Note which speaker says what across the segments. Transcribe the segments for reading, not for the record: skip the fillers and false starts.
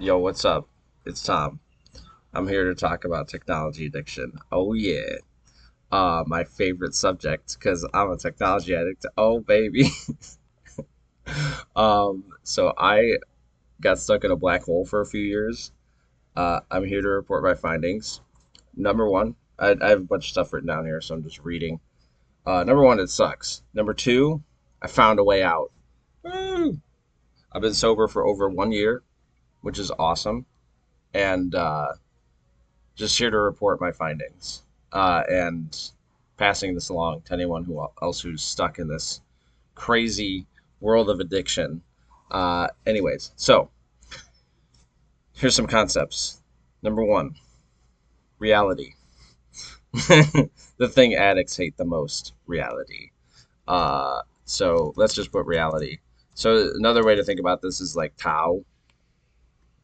Speaker 1: Yo, what's up? It's Tom. I'm here to talk about technology addiction. Oh yeah. My favorite subject because I'm a technology addict. Oh baby. So I got stuck in a black hole for a few years. I'm here to report my findings. Number one, I have a bunch of stuff written down here, so I'm just reading. Number one, it sucks. Number two, I found a way out. Woo! I've been sober for over 1 year, which is awesome. And just here to report my findings and passing this along to anyone else who's stuck in this crazy world of addiction. Anyways, so here's some concepts. Number one, reality. The thing addicts hate the most, reality. So let's just put reality. So another way to think about this is like Tao,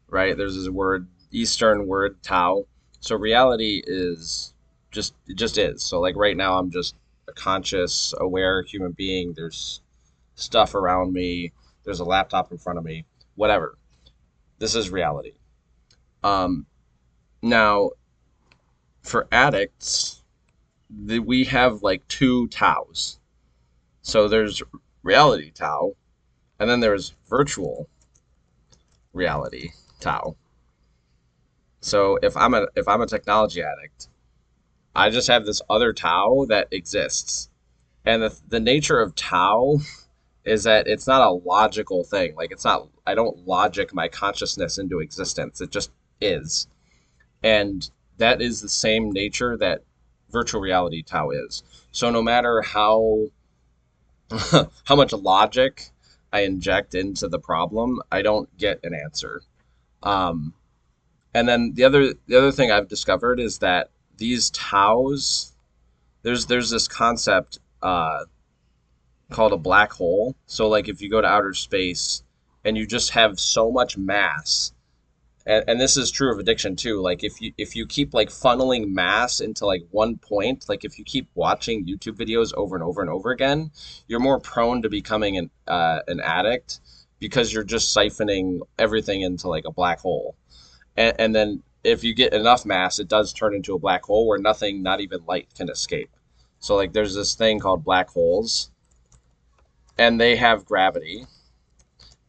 Speaker 1: right? There's this word, Eastern word Tao. So reality is it just is. So like right now I'm just a conscious, aware human being. There's stuff around me. There's a laptop in front of me. Whatever. This is reality. Um, Now for addicts, we have like two Taos. So there's reality Tao, and then there's virtual reality Tao. So if I'm a technology addict, I just have this other Tao that exists. And the nature of Tao is that it's not a logical thing. Like it's not, I don't logic my consciousness into existence. It just is. And that is the same nature that virtual reality Tao is. So no matter how how much logic I inject into the problem, I don't get an answer. Um, and then the other thing I've discovered is that these Taos, there's this concept called a black hole. So like if you go to outer space and you just have so much mass, and this is true of addiction too. Like if you keep like funneling mass into like one point, like if you keep watching YouTube videos over and over and over again, you're more prone to becoming an addict because you're just siphoning everything into like a black hole. And then if you get enough mass, it does turn into a black hole where nothing, not even light, can escape. So like there's this thing called black holes, and they have gravity,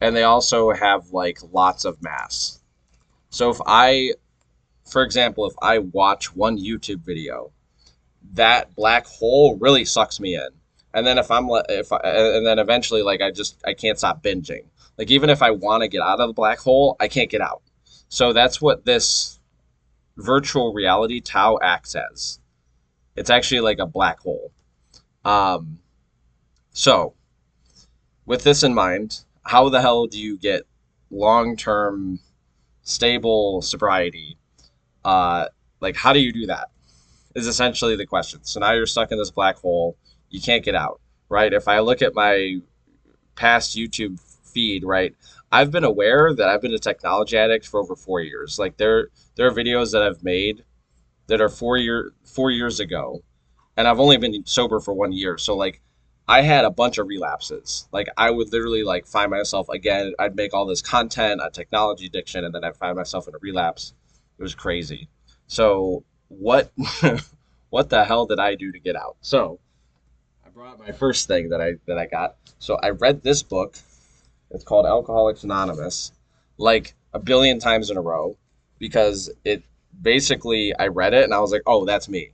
Speaker 1: and they also have like lots of mass. So for example, if I watch one YouTube video, that black hole really sucks me in. And then and then eventually, like I can't stop binging. Like even if I want to get out of the black hole, I can't get out. So that's what this virtual reality Tau acts as. It's actually like a black hole. Um, so with this in mind, how the hell do you get long-term stable sobriety? Uh, like, how do you do that? Is essentially the question. So now you're stuck in this black hole. You can't get out, right? If I look at my past YouTube feed, right, I've been aware that I've been a technology addict for over 4 years. Like there are videos that I've made that are 4 years ago, and I've only been sober for 1 year. So like I had a bunch of relapses. Like I would literally like find myself again. I'd make all this content on technology addiction, and then I'd find myself in a relapse. It was crazy. So what what the hell did I do to get out? So I brought my first thing that I got. So I read this book. It's called Alcoholics Anonymous, like a billion times in a row, because it basically I read it and I was like, oh, that's me.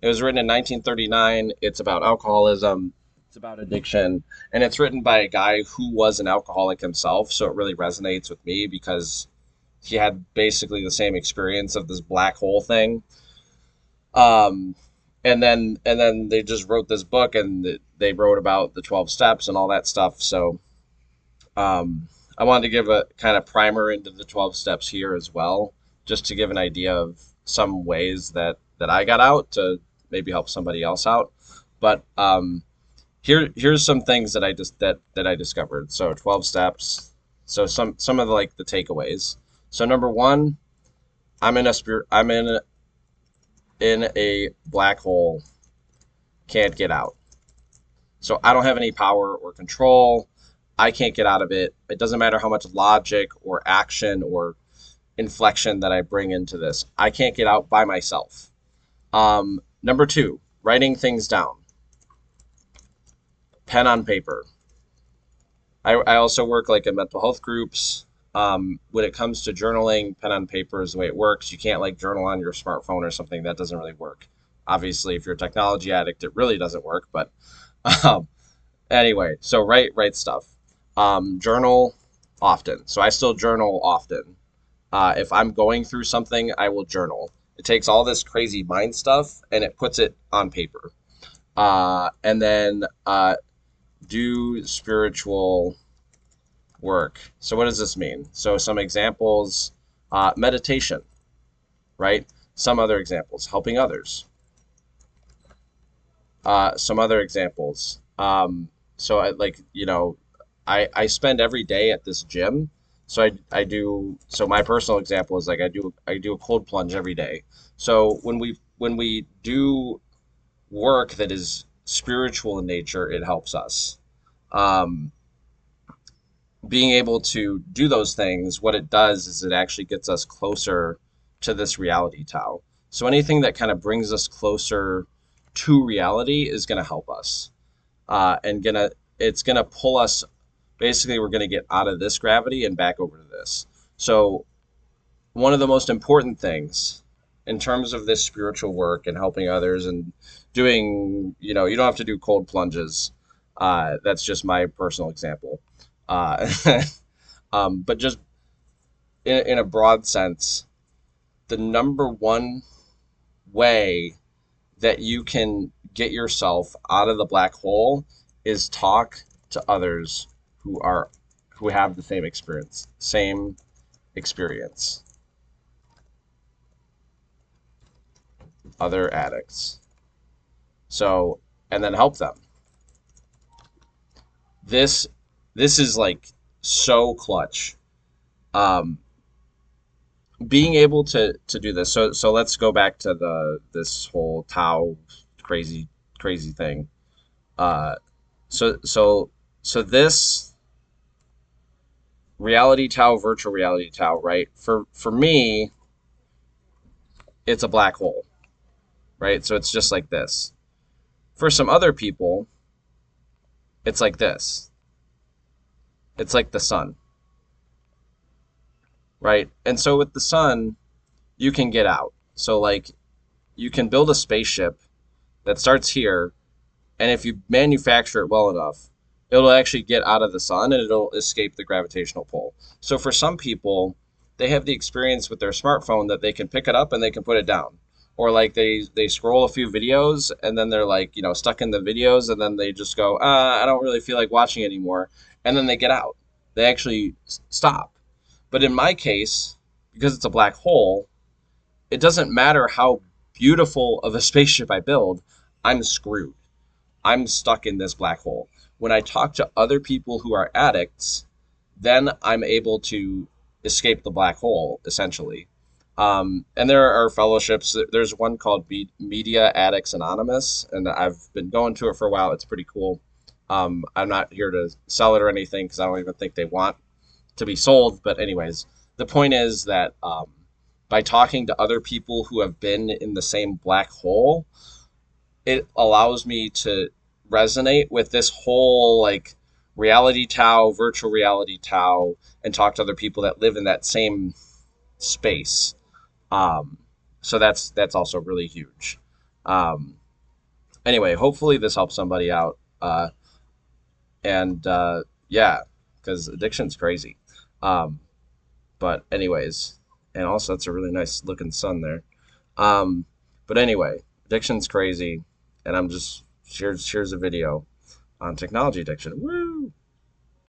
Speaker 1: It was written in 1939. It's about alcoholism. It's about addiction, and it's written by a guy who was an alcoholic himself. So it really resonates with me because he had basically the same experience of this black hole thing. Um, and then they just wrote this book, and they wrote about the 12 steps and all that stuff. So I wanted to give a kind of primer into the 12 steps here as well, just to give an idea of some ways that I got out to maybe help somebody else out. But here's some things that I discovered. So 12 steps. So some of the, like the takeaways. So number one, I'm in a black hole, can't get out. So I don't have any power or control. I can't get out of it. It doesn't matter how much logic or action or inflection that I bring into this. I can't get out by myself. Number two, writing things down, pen on paper. I also work like in mental health groups. When it comes to journaling, pen on paper is the way it works. You can't like journal on your smartphone or something. That doesn't really work. Obviously, if you're a technology addict, it really doesn't work. But um, anyway, so write stuff. Journal often. So I still journal often. If I'm going through something, I will journal. It takes all this crazy mind stuff and it puts it on paper. And then do spiritual work. So what does this mean? So some examples, meditation, right? Some other examples, helping others. Some other examples. So I like, I spend every day at this gym. So I do, so my personal example is like I do a cold plunge every day. So when we do work that is spiritual in nature, it helps us. Um, Being able to do those things, what it does is it actually gets us closer to this reality Tao. So anything that kind of brings us closer to reality is going to help us, and it's gonna pull us. Basically, we're gonna get out of this gravity and back over to this. So one of the most important things in terms of this spiritual work and helping others and doing, you don't have to do cold plunges. That's just my personal example. Uh, but just in a broad sense, the number one way that you can get yourself out of the black hole is talk to others who have the same experience, other addicts. So, and then help them. This this is like so clutch. Um, Being able to do this. So let's go back to the this whole Tao crazy thing. Uh, so so so this reality Tao, virtual reality Tao, right? For me, it's a black hole, right? So it's just like this. For some other people, it's like this. It's like the sun, right? And so with the sun, you can get out. So like you can build a spaceship that starts here, and if you manufacture it well enough, it'll actually get out of the sun and it'll escape the gravitational pull. So for some people, they have the experience with their smartphone that they can pick it up and they can put it down. Or like they scroll a few videos and then they're like, stuck in the videos and then they just go, I don't really feel like watching anymore. And then they get out. They actually stop. But in my case, because it's a black hole, it doesn't matter how beautiful of a spaceship I build, I'm screwed. I'm stuck in this black hole. When I talk to other people who are addicts, then I'm able to escape the black hole, essentially. And there are fellowships. There's one called Media Addicts Anonymous, and I've been going to it for a while. It's pretty cool. I'm not here to sell it or anything because I don't even think they want to be sold. But anyways, the point is that by talking to other people who have been in the same black hole, it allows me to resonate with this whole like reality Tao, virtual reality Tao, and talk to other people that live in that same space. Um, so that's also really huge. Um, anyway, hopefully this helps somebody out. And yeah, because addiction's crazy. Um, but anyways, and also it's a really nice looking sun there. Um, but anyway, addiction's crazy, and I'm just here's a video on technology addiction. Woo!